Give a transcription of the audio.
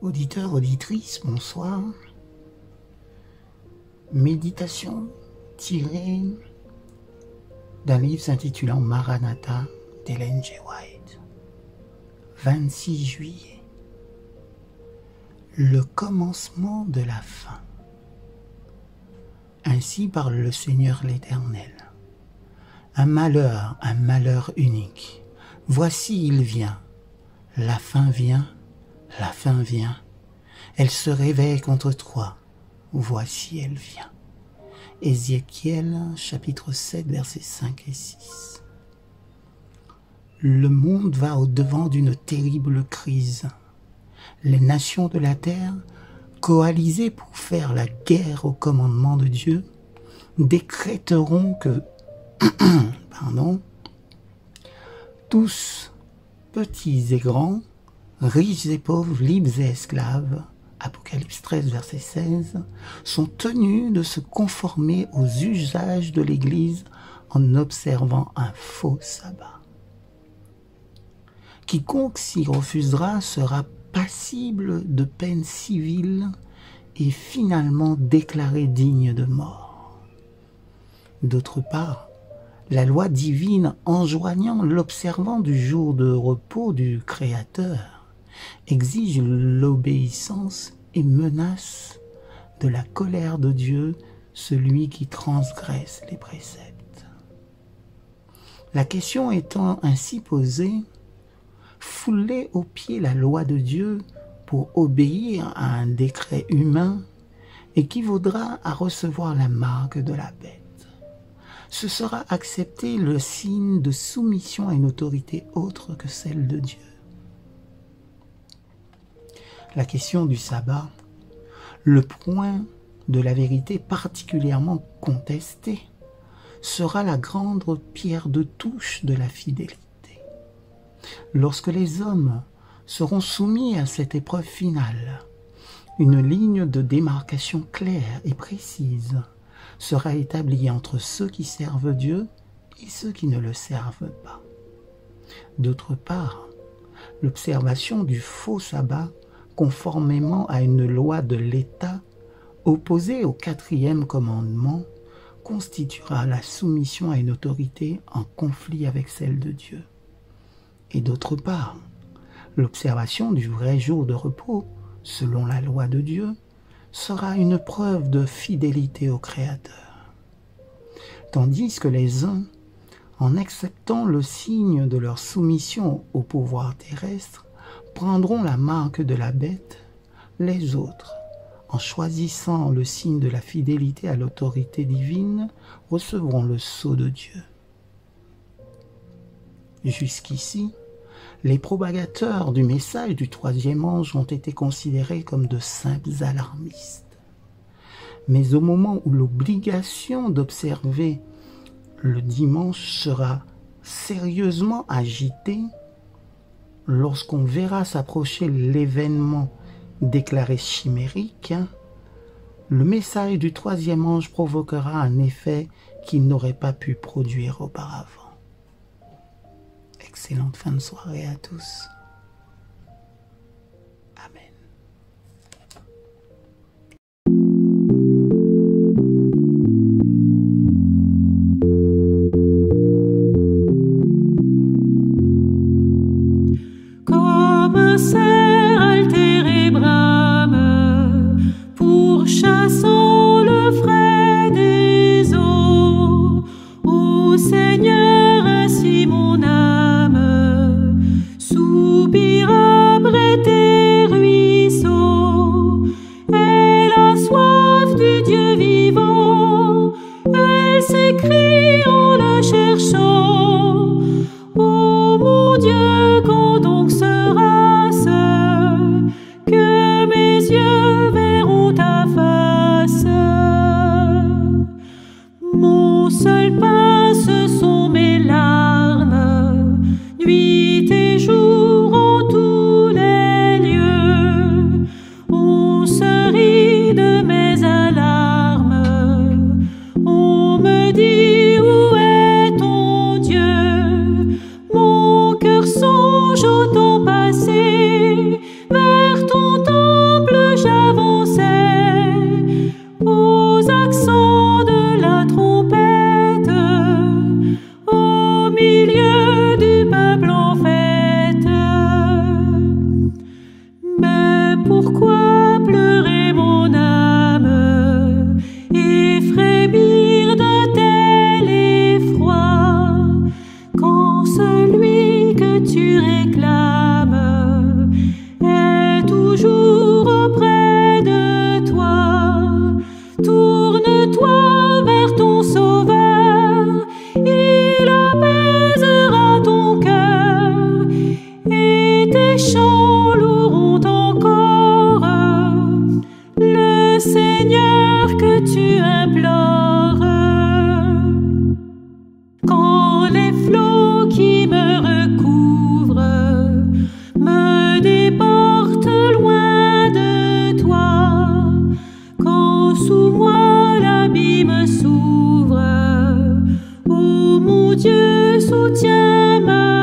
Auditeurs, auditrices, bonsoir. Méditation tirée d'un livre s'intitulant Maranatha d'Ellen G. White. 26 juillet. Le commencement de la fin. Ainsi parle le Seigneur l'Éternel. Un malheur unique. Voici il vient. La fin vient. La fin vient, elle se réveille contre toi, voici elle vient. Ézéchiel, chapitre 7, versets 5 et 6. Le monde va au-devant d'une terrible crise. Les nations de la terre, coalisées pour faire la guerre au commandement de Dieu, décréteront que, tous, petits et grands, riches et pauvres, libres et esclaves, Apocalypse 13, verset 16, sont tenus de se conformer aux usages de l'Église en observant un faux sabbat. Quiconque s'y refusera sera passible de peine civile et finalement déclaré digne de mort. D'autre part, la loi divine enjoignant l'observance du jour de repos du Créateur exige l'obéissance et menace de la colère de Dieu celui qui transgresse les préceptes. La question étant ainsi posée, fouler aux pieds la loi de Dieu pour obéir à un décret humain équivaudra à recevoir la marque de la bête. Ce sera accepter le signe de soumission à une autorité autre que celle de Dieu. La question du sabbat, le point de la vérité particulièrement contesté, sera la grande pierre de touche de la fidélité. Lorsque les hommes seront soumis à cette épreuve finale, une ligne de démarcation claire et précise sera établie entre ceux qui servent Dieu et ceux qui ne le servent pas. D'autre part, l'observation du faux sabbat conformément à une loi de l'État opposée au 4e commandement, constituera la soumission à une autorité en conflit avec celle de Dieu. Et d'autre part, l'observation du vrai jour de repos, selon la loi de Dieu, sera une preuve de fidélité au Créateur. Tandis que les uns, en acceptant le signe de leur soumission au pouvoir terrestre, prendront la marque de la bête, les autres, en choisissant le signe de la fidélité à l'autorité divine, recevront le sceau de Dieu. Jusqu'ici, les propagateurs du message du 3e ange ont été considérés comme de simples alarmistes. Mais au moment où l'obligation d'observer le dimanche sera sérieusement agitée, lorsqu'on verra s'approcher l'événement déclaré chimérique, le message du 3e ange provoquera un effet qu'il n'aurait pas pu produire auparavant. Excellente fin de soirée à tous. Amen. Chassant le frais des eaux, ô Seigneur, ainsi mon âme sous soutiens ma